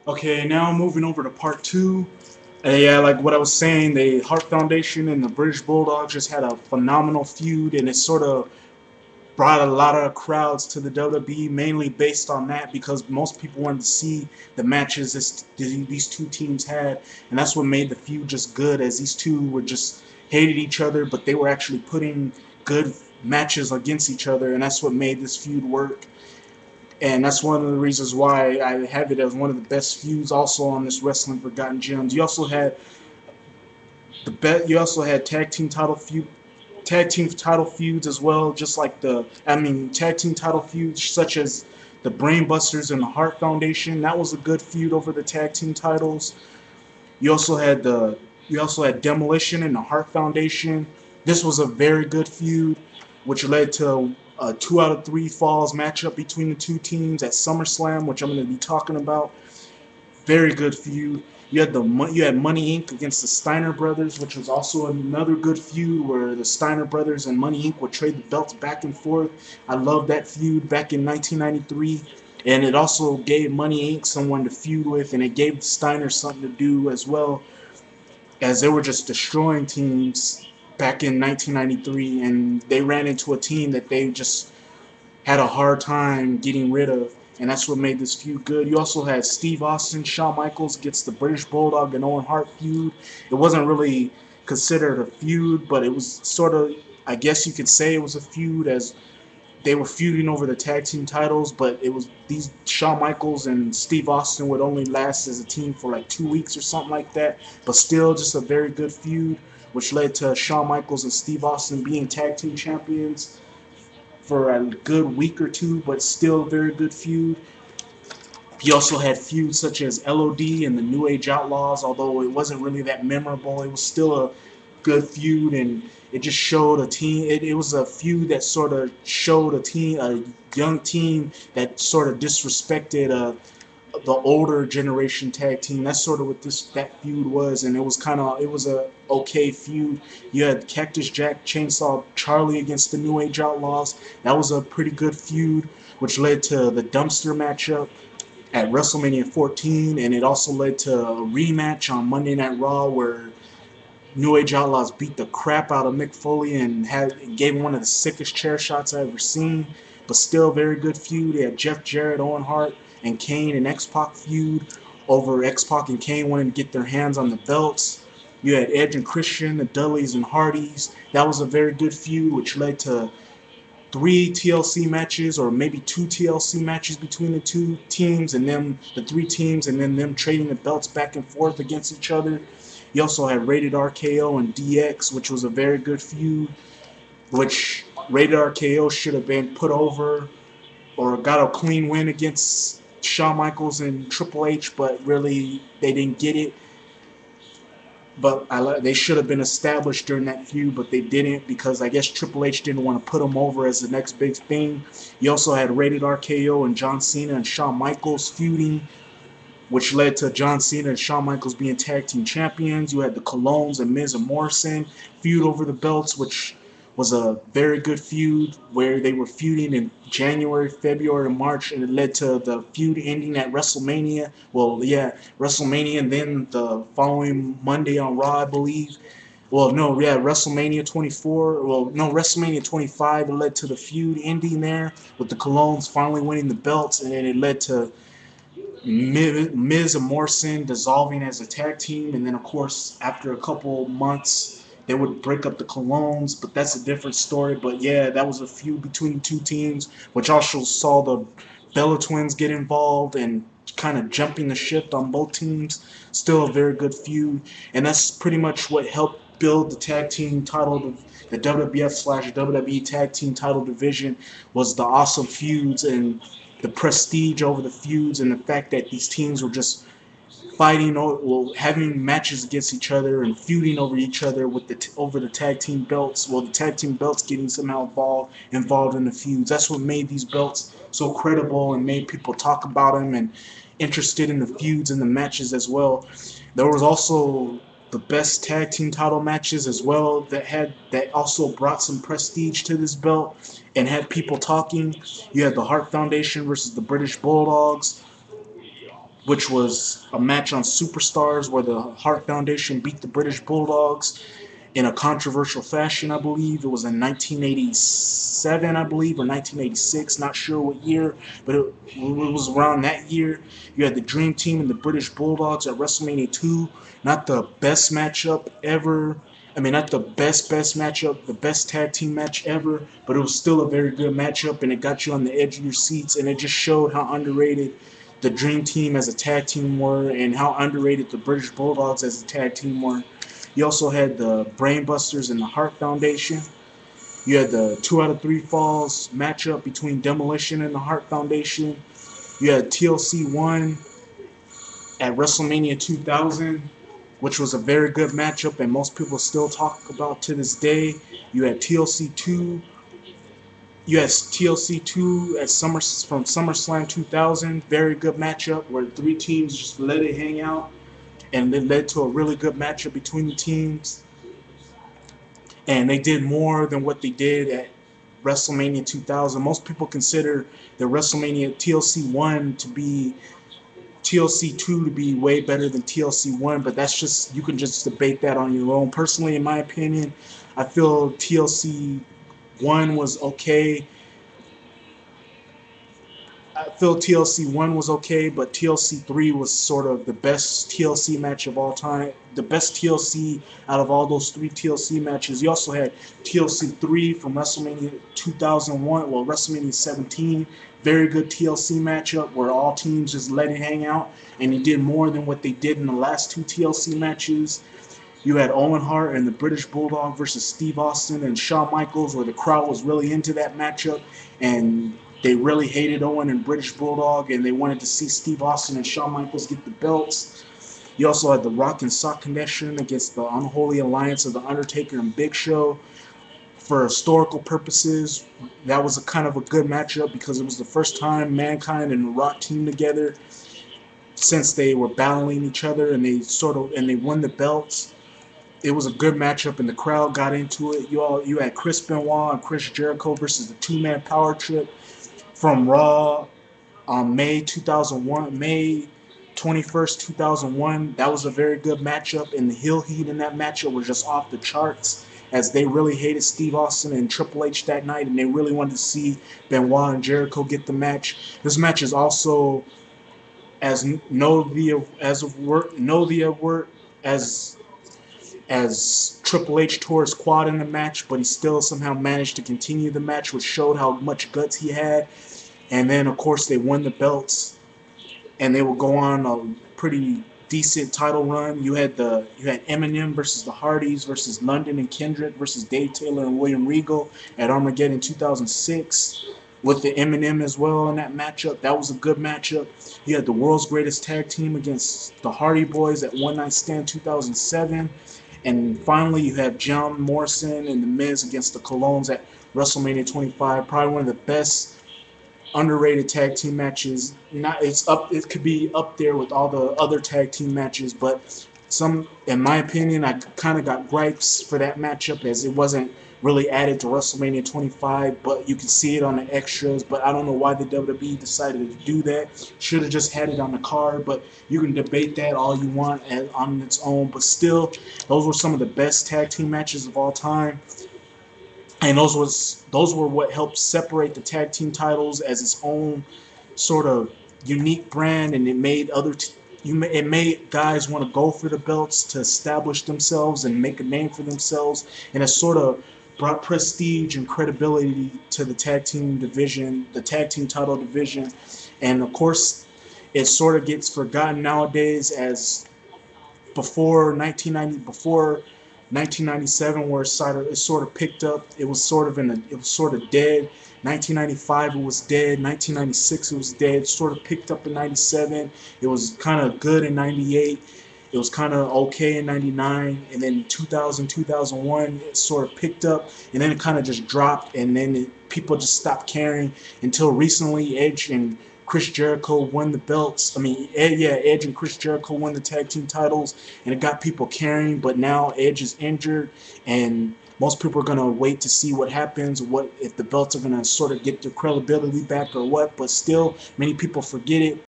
Okay, now moving over to part two. Yeah, like what I was saying, the Hart Foundation and the British Bulldogs just had a phenomenal feud, and it sort of brought a lot of crowds to the WWE, mainly based on that because most people wanted to see the matches these two teams had, and that's what made the feud just good. As these two were just hated each other, but they were actually putting good matches against each other, and that's what made this feud work. And that's one of the reasons why I have it as one of the best feuds. Also on this Wrestling Forgotten Gems, you also had You also had tag team title feuds as well, just like tag team title feuds such as the Brainbusters and the Hart Foundation. That was a good feud over the tag team titles. You also had the you also had Demolition and the Hart Foundation. This was a very good feud, which led to a 2 out of 3 falls matchup between the two teams at SummerSlam, which I'm going to be talking about. Very good feud. You had Money Inc. against the Steiner brothers, which was also another good feud where the Steiner brothers and Money Inc. would trade the belts back and forth. I love that feud back in 1993, and it also gave Money Inc. someone to feud with, and it gave the Steiners something to do as well, as they were just destroying teams back in 1993, and they ran into a team that they just had a hard time getting rid of, and that's what made this feud good. You also had Steve Austin, Shawn Michaels gets the British Bulldog and Owen Hart feud. It wasn't really considered a feud, but it was sort of, I guess you could say it was a feud as they were feuding over the tag team titles, but it was these Shawn Michaels and Steve Austin would only last as a team for like 2 weeks or something like that, but still just a very good feud, which led to Shawn Michaels and Steve Austin being tag team champions for a good week or two, but still a very good feud. He also had feuds such as LOD and the New Age Outlaws, although it wasn't really that memorable. It was still a good feud, and it just showed a team. It was a feud that sort of showed a young team that sort of disrespected the older generation tag team. That's sort of what that feud was, and it was a okay feud. You had Cactus Jack Chainsaw Charlie against the New Age Outlaws. That was a pretty good feud, which led to the dumpster matchup at WrestleMania 14, and it also led to a rematch on Monday Night Raw where New Age Outlaws beat the crap out of Mick Foley and gave him one of the sickest chair shots I ever seen. But still, very good feud. They had Jeff Jarrett, Owen Hart, and Kane and X Pac feud over X Pac and Kane wanting to get their hands on the belts. You had Edge and Christian, the Dudleys and Hardys. That was a very good feud, which led to 3 TLC matches or maybe 2 TLC matches between the two teams and the 3 teams, and then them trading the belts back and forth against each other. You also had Rated RKO and DX, which was a very good feud, which Rated RKO should have been put over or got a clean win against Shawn Michaels and Triple H, but really they didn't get it. But they should have been established during that feud, but they didn't because I guess Triple H didn't want to put them over as the next big thing. You also had Rated RKO and John Cena and Shawn Michaels feuding, which led to John Cena and Shawn Michaels being tag team champions. You had the Colognes and Miz and Morrison feud over the belts, which was a very good feud where they were feuding in January, February, and March, and it led to the feud ending at WrestleMania. Well, yeah, WrestleMania, and then the following Monday on Raw, I believe. Well, no, yeah, WrestleMania 24. Well, no, WrestleMania 25. It led to the feud ending there with the Colognes finally winning the belts, and then it led to Miz and Morrison dissolving as a tag team, and then of course after a couple months they would break up the Colognes, but that's a different story. But yeah, that was a feud between the two teams, which also saw the Bella Twins get involved and kind of jumping the ship on both teams. Still a very good feud, and that's pretty much what helped build the tag team title, the WWF/WWE tag team title division, was the awesome feuds and the prestige over the feuds and the fact that these teams were just fighting, well, having matches against each other and feuding over each other with over the tag team belts. Well, the tag team belts getting somehow involved in the feuds. That's what made these belts so credible and made people talk about them and interested in the feuds and the matches as well. There was also the best tag team title matches as well that also brought some prestige to this belt and had people talking. You had the Hart Foundation versus the British Bulldogs, which was a match on Superstars where the Hart Foundation beat the British Bulldogs in a controversial fashion, I believe. It was in 1987, I believe, or 1986, not sure what year, but it was around that year. You had the Dream Team and the British Bulldogs at WrestleMania 2. Not the best matchup ever. I mean, not the best matchup, the best tag team match ever, but it was still a very good matchup, and it got you on the edge of your seats, and it just showed how underrated the Dream Team as a tag team were, and how underrated the British Bulldogs as a tag team were. You also had the Brainbusters and the Hart Foundation. You had the 2 out of 3 falls matchup between Demolition and the Hart Foundation. You had TLC 1 at WrestleMania 2000, which was a very good matchup and most people still talk about to this day. You had TLC 2. You had TLC 2 at from SummerSlam 2000, very good matchup where 3 teams just let it hang out, and it led to a really good matchup between the teams. And they did more than what they did at WrestleMania 2000. Most people consider the WrestleMania TLC 1 to be TLC 2 to be way better than TLC 1, but that's just, you can just debate that on your own. Personally, in my opinion, I feel TLC 1 was okay. I feel TLC 1 was okay, but TLC 3 was sort of the best TLC match of all time. The best TLC out of all those 3 TLC matches. You also had TLC 3 from WrestleMania 2001, well, WrestleMania 17. Very good TLC matchup where all teams just let it hang out, and it did more than what they did in the last 2 TLC matches. You had Owen Hart and the British Bulldog versus Steve Austin and Shawn Michaels, where the crowd was really into that matchup, and they really hated Owen and British Bulldog, and they wanted to see Steve Austin and Shawn Michaels get the belts. You also had the Rock and Sock Connection against the Unholy Alliance of The Undertaker and Big Show. For historical purposes, that was a kind of a good matchup because it was the first time Mankind and The Rock teamed together since they were battling each other, and they won the belts. It was a good matchup, and the crowd got into it. You had Chris Benoit and Chris Jericho versus the 2-man power trip from Raw on May 2001, May 21st, 2001. That was a very good matchup, and the heel heat in that matchup was just off the charts, as they really hated Steve Austin and Triple H that night, and they really wanted to see Benoit and Jericho get the match. This match is also as as Triple H tore his quad in the match, but he still somehow managed to continue the match, which showed how much guts he had. And then, of course, they won the belts, and they will go on a pretty decent title run. You had Eminem versus the Hardys versus London and Kendrick versus Dave Taylor and William Regal at Armageddon 2006, with the Eminem as well in that matchup. That was a good matchup. You had the World's Greatest Tag Team against the Hardy Boys at One Night Stand 2007. And finally, you have John Morrison and The Miz against the Colognes at WrestleMania 25. Probably one of the best underrated tag team matches. It could be up there with all the other tag team matches, but in my opinion, I kind of got gripes for that matchup as it wasn't really added to WrestleMania 25, but you can see it on the extras. But I don't know why the WWE decided to do that. Should have just had it on the card, but you can debate that all you want on its own. But still, those were some of the best tag team matches of all time. And those were what helped separate the tag team titles as its own sort of unique brand, and it made it made guys want to go for the belts to establish themselves and make a name for themselves, and it sort of brought prestige and credibility to the tag team division, the tag team title division. And of course, it sort of gets forgotten nowadays, as before 1997, where it sort of picked up. It was sort of dead. 1995 it was dead. 1996 it was dead. Sort of picked up in 97. It was kind of good in 98. It was kind of okay in 99, and then 2000, 2001 it sort of picked up, and then it kind of just dropped, and then people just stopped caring until recently. Edge and Chris Jericho won the belts. Edge and Chris Jericho won the tag team titles, and it got people caring. But now Edge is injured, and most people are gonna wait to see what happens, what if the belts are gonna sort of get their credibility back or what. But still, many people forget it.